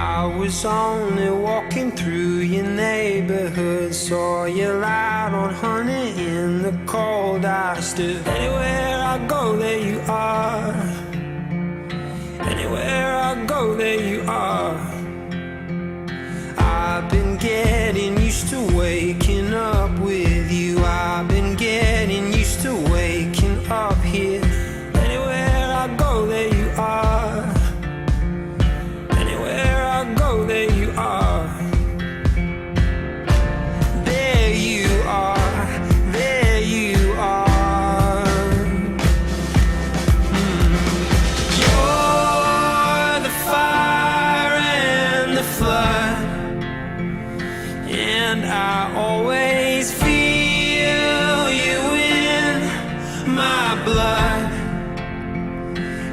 I was only walking through your neighborhood, saw you out on honey in the cold. I stood. Anywhere I go, there you are. Anywhere I go, there you are. I've been getting used to waking up with you. I've been getting used to waking up here. Anywhere I go, there you are. Anywhere I go, there you are. There you are. There you are. You're the fire and the flood, and I always feel you in my blood.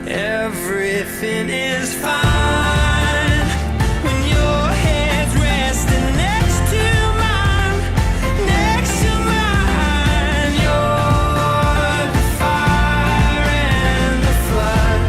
Everything is fine when your head's resting next to mine, next to mine. You're the fire and the flood.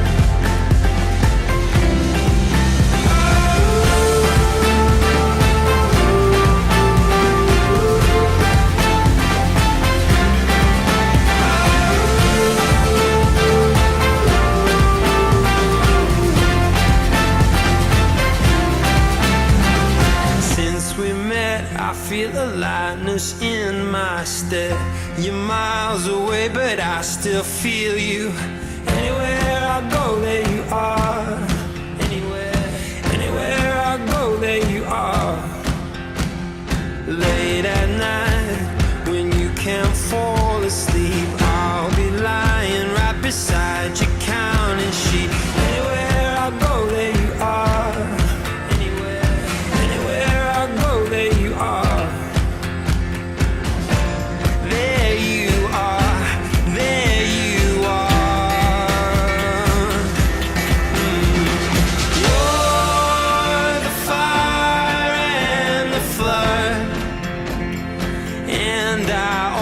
Since we met, I feel a lightness in my step. You're miles away, but I still feel you. Anywhere I go, there you are. Anywhere I go, there you are. Late at night, when you can't fall asleep, I'll be lying right beside you, counting sheep. Anywhere I go, there you are. Anywhere I go, there you are. There you are. There you are. You're the fire and the flood, and I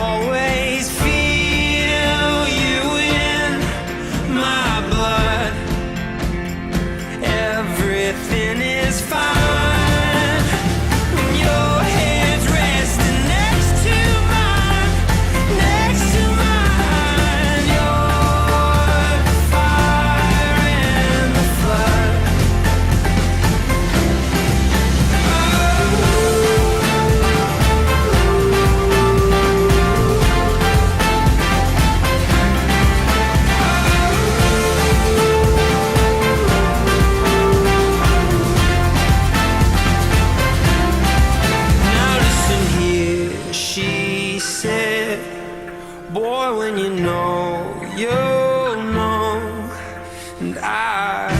always feel you in my blood. Everything is fine when your head's resting next to mine, next to mine. You're the fire and the flood. Now listen here, she said, boy, when you know, you'll know. And I